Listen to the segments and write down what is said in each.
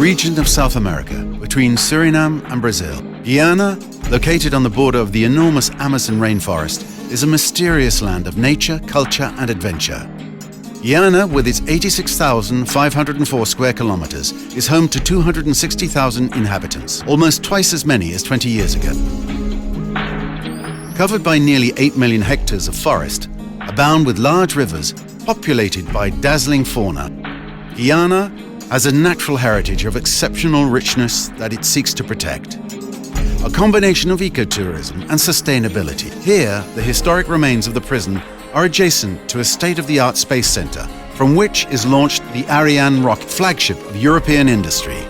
region of South America, between Suriname and Brazil. Guyane, located on the border of the enormous Amazon rainforest, is a mysterious land of nature, culture and adventure. Guyane, with its 86,504 square kilometers, is home to 260,000 inhabitants, almost twice as many as 20 years ago. Covered by nearly 8 million hectares of forest, abound with large rivers, populated by dazzling fauna, Guyane has a natural heritage of exceptional richness that it seeks to protect. A combination of ecotourism and sustainability. Here, the historic remains of the prison are adjacent to a state-of-the-art space center, from which is launched the Ariane rocket, flagship of European industry.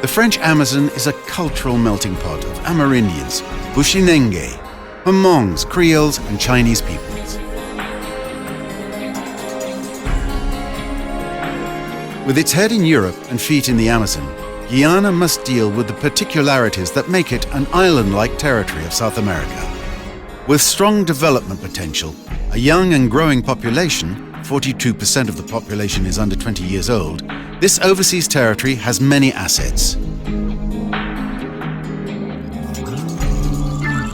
The French Amazon is a cultural melting pot of Amerindians, Bushinenge, Hmongs, Creoles and Chinese peoples. With its head in Europe and feet in the Amazon, Guyane must deal with the particularities that make it an island-like territory of South America. With strong development potential, a young and growing population, 42% of the population is under 20 years old, this overseas territory has many assets.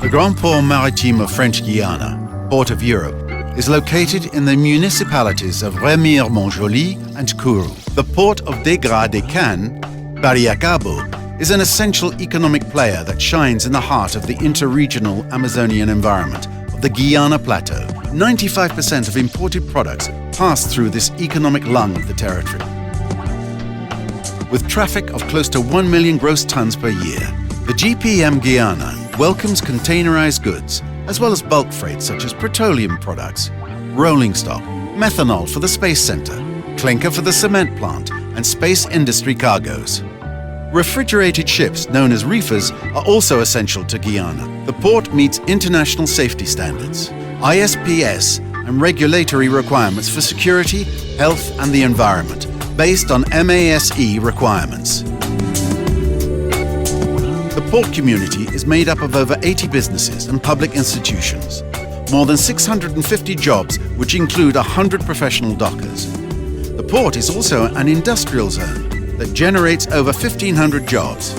The Grand Port Maritime of French Guiana, Port of Europe, is located in the municipalities of Remire-Montjoly and Kourou. The port of Découvrez, Bariacabo, is an essential economic player that shines in the heart of the interregional Amazonian environment of the Guyana Plateau. 95% of imported products pass through this economic lung of the territory. With traffic of close to 1 million gross tons per year, the GPM Guyana welcomes containerized goods, as well as bulk freight such as petroleum products, rolling stock, methanol for the space center, clinker for the cement plant, and space industry cargoes. Refrigerated ships, known as reefers, are also essential to Guyana. The port meets international safety standards, ISPS, and regulatory requirements for security, health, and the environment, based on MASE requirements. The port community is made up of over 80 businesses and public institutions, more than 650 jobs, which include 100 professional dockers. The port is also an industrial zone that generates over 1,500 jobs.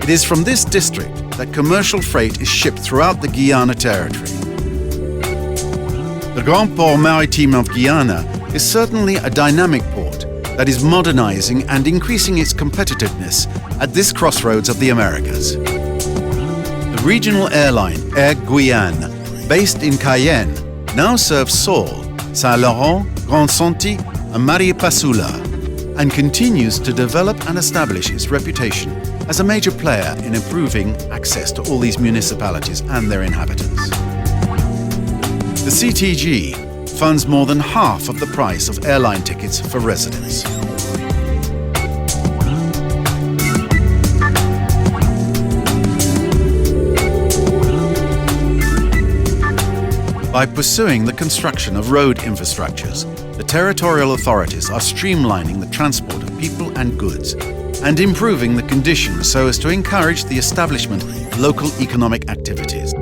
It is from this district that commercial freight is shipped throughout the Guyana territory. The Grand Port Maritime of Guyana is certainly a dynamic port that is modernizing and increasing its competitiveness at this crossroads of the Americas. The regional airline Air Guyane, based in Cayenne, now serves Seoul, Saint-Laurent, Grand-Santi and Maripasoula, and continues to develop and establish its reputation as a major player in improving access to all these municipalities and their inhabitants. The CTG funds more than half of the price of airline tickets for residents. By pursuing the construction of road infrastructures, the territorial authorities are streamlining the transport of people and goods and improving the conditions so as to encourage the establishment of local economic activities.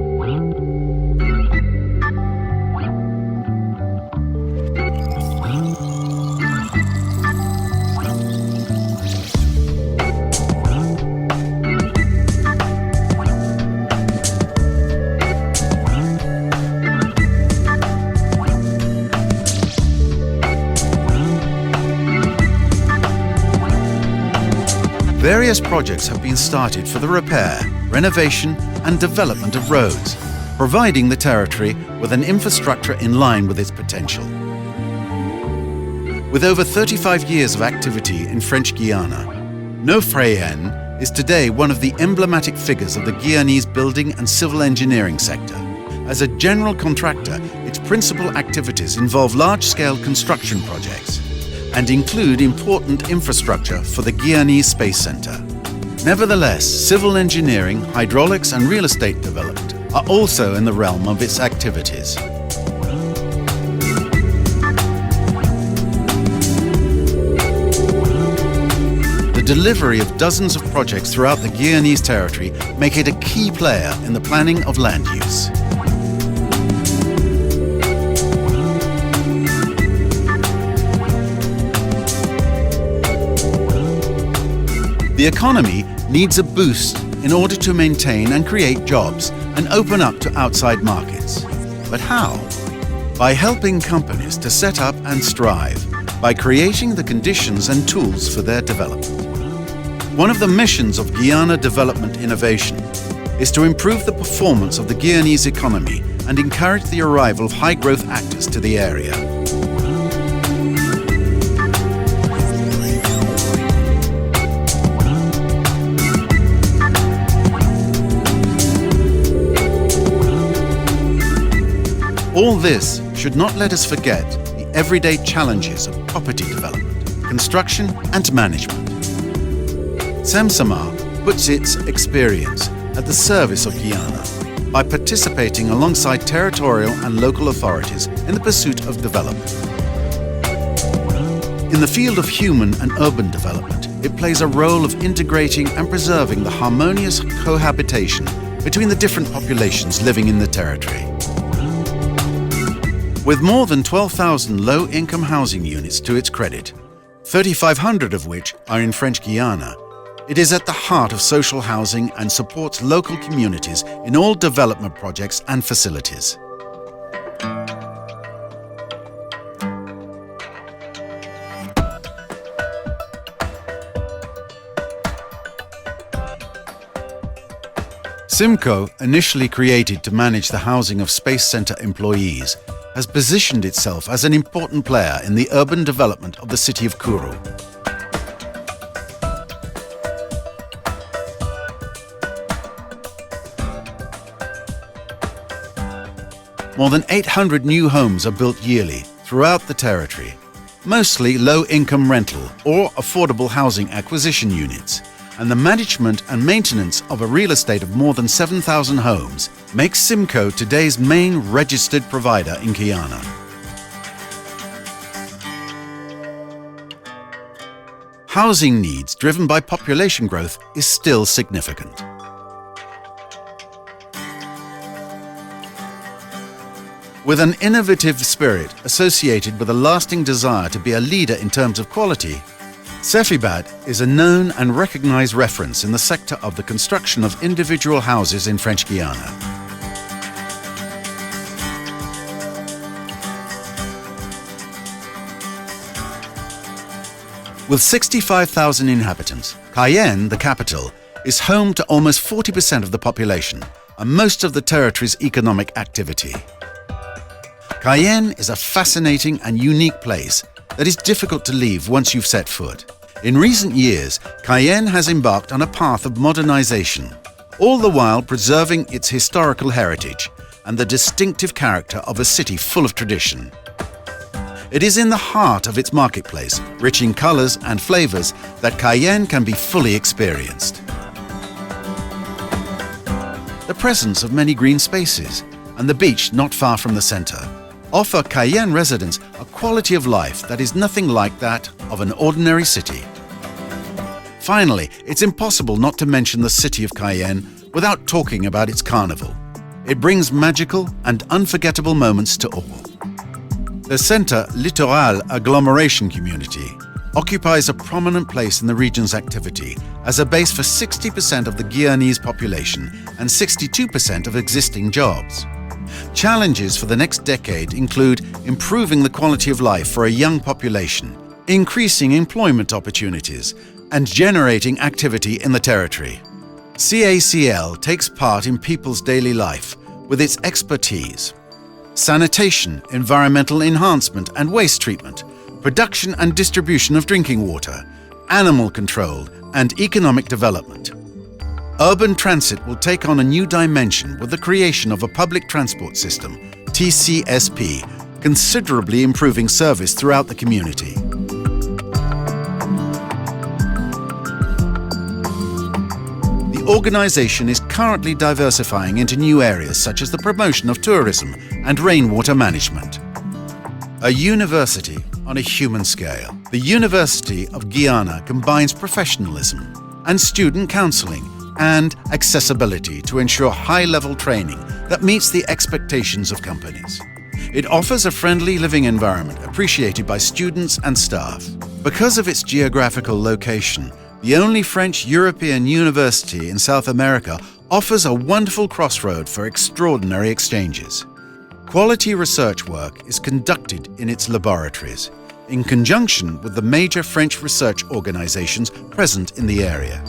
Various projects have been started for the repair, renovation and development of roads, providing the territory with an infrastructure in line with its potential. With over 35 years of activity in French Guiana, Neufrayen is today one of the emblematic figures of the Guyanese building and civil engineering sector. As a general contractor, its principal activities involve large-scale construction projects and include important infrastructure for the Guyanese Space Center. Nevertheless, civil engineering, hydraulics and real estate development are also in the realm of its activities. The delivery of dozens of projects throughout the Guyanese territory make it a key player in the planning of land use. The economy needs a boost in order to maintain and create jobs and open up to outside markets. But how? By helping companies to set up and strive, by creating the conditions and tools for their development. One of the missions of Guyana Development Innovation is to improve the performance of the Guyanese economy and encourage the arrival of high-growth actors to the area. All this should not let us forget the everyday challenges of property development, construction and management. SEMSAMA puts its experience at the service of Guyana by participating alongside territorial and local authorities in the pursuit of development. In the field of human and urban development, it plays a role of integrating and preserving the harmonious cohabitation between the different populations living in the territory. With more than 12,000 low-income housing units to its credit, 3,500 of which are in French Guiana, it is at the heart of social housing and supports local communities in all development projects and facilities. SIMCO, initially created to manage the housing of Space Center employees, has positioned itself as an important player in the urban development of the city of Kourou. More than 800 new homes are built yearly throughout the territory, mostly low-income rental or affordable housing acquisition units, and the management and maintenance of a real estate of more than 7,000 homes makes SIMCO today's main registered provider in Guyana. Housing needs driven by population growth is still significant. With an innovative spirit associated with a lasting desire to be a leader in terms of quality, Cefibat is a known and recognized reference in the sector of the construction of individual houses in French Guiana. With 65,000 inhabitants, Guyane, the capital, is home to almost 40% of the population and most of the territory's economic activity. Guyane is a fascinating and unique place that is difficult to leave once you've set foot. In recent years, Guyane has embarked on a path of modernization, all the while preserving its historical heritage and the distinctive character of a city full of tradition. It is in the heart of its marketplace, rich in colors and flavors, that Guyane can be fully experienced. The presence of many green spaces and the beach not far from the center offer Guyane residents a quality of life that is nothing like that of an ordinary city. Finally, it's impossible not to mention the city of Guyane without talking about its carnival. It brings magical and unforgettable moments to all. The Centre Littoral Agglomeration Community occupies a prominent place in the region's activity as a base for 60% of the Guyanese population and 62% of existing jobs. Challenges for the next decade include improving the quality of life for a young population, increasing employment opportunities, and generating activity in the territory. CACL takes part in people's daily life with its expertise. Sanitation, environmental enhancement and waste treatment, production and distribution of drinking water, animal control, and economic development. Urban transit will take on a new dimension with the creation of a public transport system, TCSP, considerably improving service throughout the community. The organization is currently diversifying into new areas such as the promotion of tourism and rainwater management. A university on a human scale. The University of Guyana combines professionalism and student counseling and accessibility to ensure high-level training that meets the expectations of companies. It offers a friendly living environment appreciated by students and staff. Because of its geographical location, the only French European university in South America, offers a wonderful crossroad for extraordinary exchanges. Quality research work is conducted in its laboratories, in conjunction with the major French research organizations present in the area.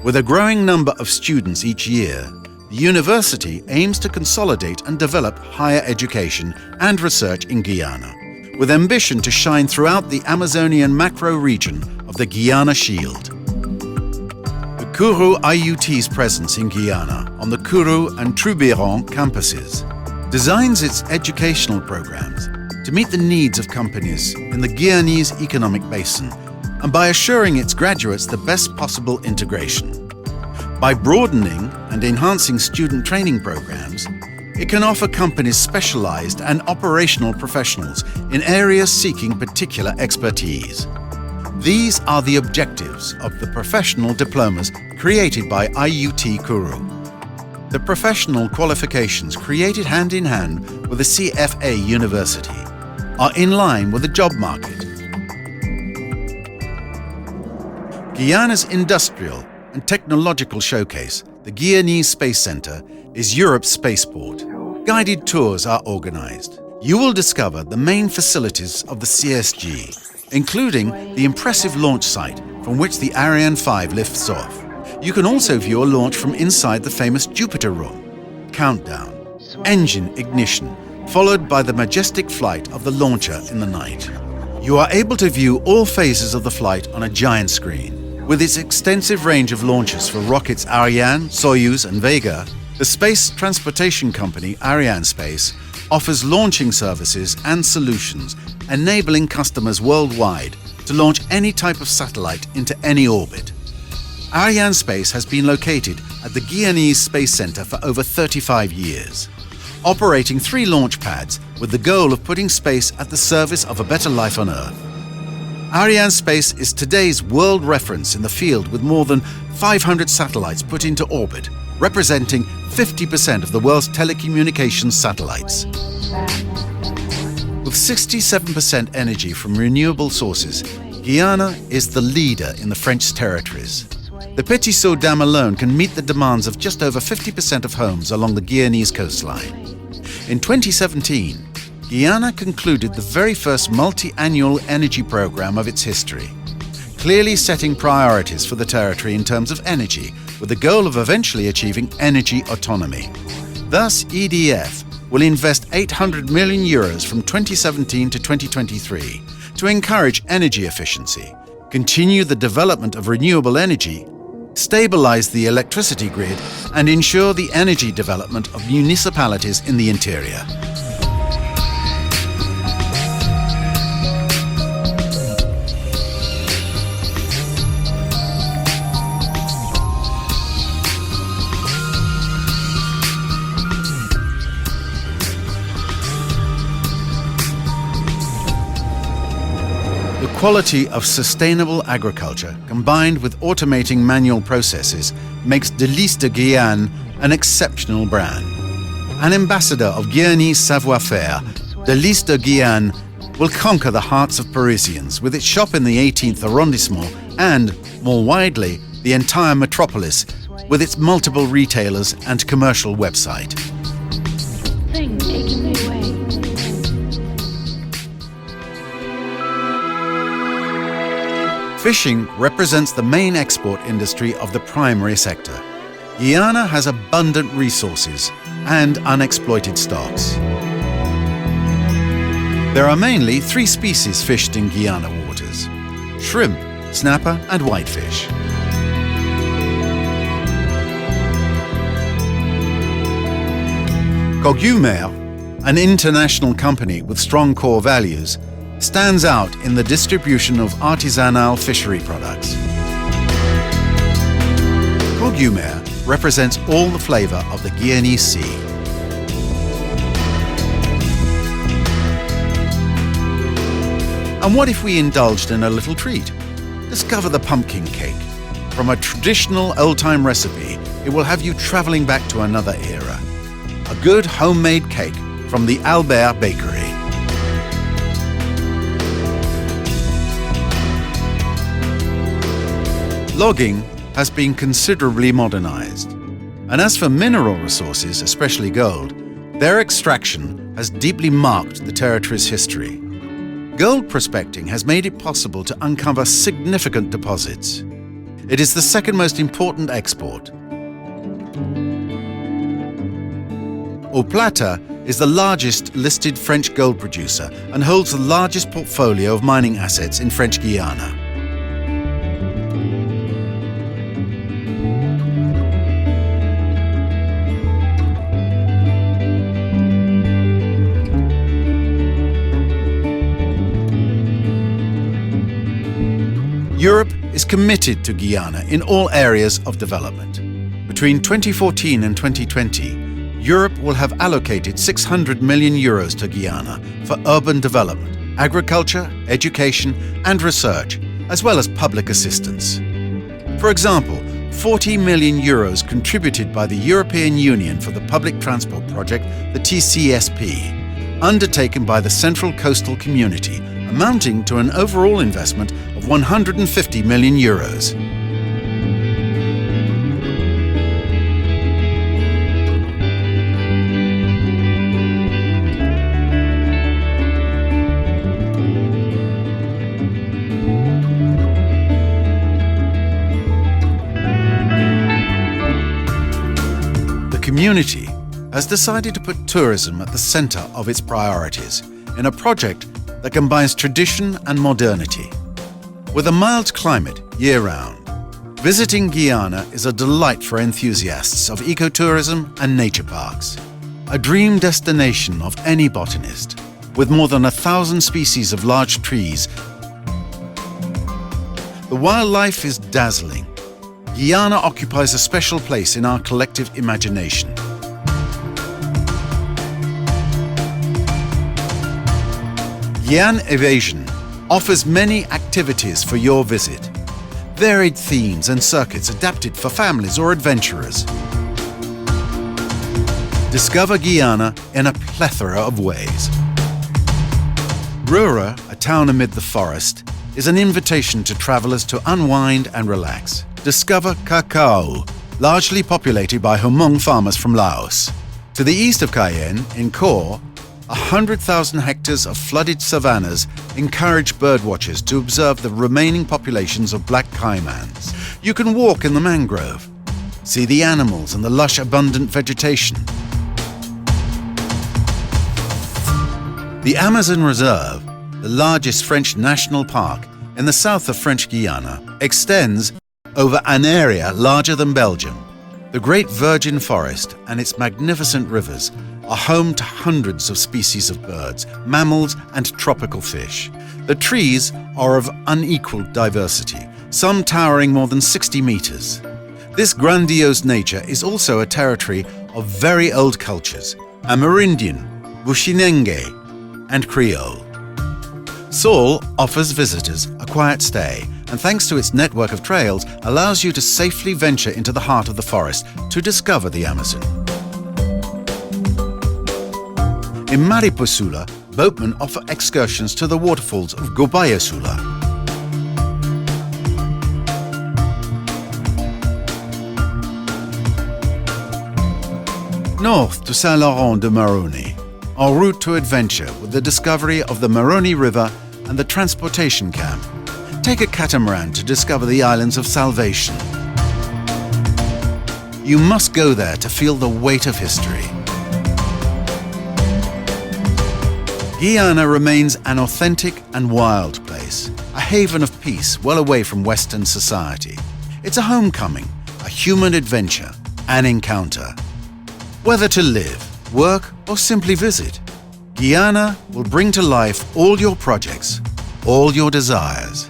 With a growing number of students each year, the university aims to consolidate and develop higher education and research in Guyana, with ambition to shine throughout the Amazonian macro-region of the Guyana Shield. The Kourou IUT's presence in Guyana on the Kourou and Troubiron campuses designs its educational programs to meet the needs of companies in the Guyanese economic basin and by assuring its graduates the best possible integration. By broadening and enhancing student training programs, it can offer companies specialized and operational professionals in areas seeking particular expertise. These are the objectives of the professional diplomas created by IUT Kourou. The professional qualifications created hand in hand with the CFA University are in line with the job market. Guyana's industrial and technological showcase, the Guyanese Space Center, is Europe's spaceport. Guided tours are organized. You will discover the main facilities of the CSG, including the impressive launch site from which the Ariane 5 lifts off. You can also view a launch from inside the famous Jupiter room. Countdown, engine ignition, followed by the majestic flight of the launcher in the night. You are able to view all phases of the flight on a giant screen. With its extensive range of launches for rockets Ariane, Soyuz and Vega, the space transportation company Arianespace offers launching services and solutions enabling customers worldwide to launch any type of satellite into any orbit. Arianespace has been located at the Guyanese Space Center for over 35 years, operating 3 launch pads with the goal of putting space at the service of a better life on Earth. Arianespace is today's world reference in the field with more than 500 satellites put into orbit, representing 50% of the world's telecommunications satellites. With 67% energy from renewable sources, Guyana is the leader in the French territories. The Petit Saut Dam alone can meet the demands of just over 50% of homes along the Guyanese coastline. In 2017, Guyana concluded the very first multi-annual energy program of its history, clearly setting priorities for the territory in terms of energy, with the goal of eventually achieving energy autonomy. Thus, EDF will invest 800 million euros from 2017 to 2023 to encourage energy efficiency, continue the development of renewable energy, stabilize the electricity grid, and ensure the energy development of municipalities in the interior. The quality of sustainable agriculture combined with automating manual processes makes Délices de Guyane an exceptional brand. An ambassador of Guyanese savoir-faire, Délices de Guyane will conquer the hearts of Parisians with its shop in the 18th arrondissement and, more widely, the entire metropolis with its multiple retailers and commercial website. Fishing represents the main export industry of the primary sector. Guyana has abundant resources and unexploited stocks. There are mainly 3 species fished in Guyana waters: shrimp, snapper and whitefish. Guyane, an international company with strong core values, stands out in the distribution of artisanal fishery products. Guyane represents all the flavor of the Guyanese sea. And what if we indulged in a little treat? Discover the pumpkin cake. From a traditional old-time recipe, it will have you traveling back to another era. A good homemade cake from the Albert Bakery. Logging has been considerably modernized. And as for mineral resources, especially gold, their extraction has deeply marked the territory's history. Gold prospecting has made it possible to uncover significant deposits. It is the second most important export. Eau Plata is the largest listed French gold producer and holds the largest portfolio of mining assets in French Guiana. Europe is committed to Guyana in all areas of development. Between 2014 and 2020, Europe will have allocated 600 million euros to Guyana for urban development, agriculture, education and research, as well as public assistance. For example, 40 million euros contributed by the European Union for the public transport project, the TCSP, undertaken by the Central Coastal Community, amounting to an overall investment of 150 million euros. The community has decided to put tourism at the center of its priorities in a project that combines tradition and modernity. With a mild climate year-round, visiting Guyana is a delight for enthusiasts of ecotourism and nature parks. A dream destination of any botanist, with more than 1,000 species of large trees. The wildlife is dazzling. Guyana occupies a special place in our collective imagination. Guyane Evasion offers many activities for your visit, varied themes and circuits adapted for families or adventurers. Discover Guyana in a plethora of ways. Rura, a town amid the forest, is an invitation to travelers to unwind and relax. Discover Cacao, largely populated by Hmong farmers from Laos. To the east of Guyane, in Kor, 100,000 hectares of flooded savannas encourage birdwatchers to observe the remaining populations of black caimans. You can walk in the mangrove, see the animals and the lush, abundant vegetation. The Amazon Reserve, the largest French national park in the south of French Guiana, extends over an area larger than Belgium. The Great Virgin Forest and its magnificent rivers are home to hundreds of species of birds, mammals and tropical fish. The trees are of unequaled diversity, some towering more than 60 meters. This grandiose nature is also a territory of very old cultures, Amerindian, Bushinenge and Creole. Saul offers visitors a quiet stay and thanks to its network of trails allows you to safely venture into the heart of the forest to discover the Amazon. In Mariposula, boatmen offer excursions to the waterfalls of Gobayasula. North to Saint-Laurent-de-Maroni, en route to adventure with the discovery of the Maroni River and the transportation camp. Take a catamaran to discover the islands of Salvation. You must go there to feel the weight of history. Guyana remains an authentic and wild place, a haven of peace well away from Western society. It's a homecoming, a human adventure, an encounter. Whether to live, work, or simply visit, Guyana will bring to life all your projects, all your desires.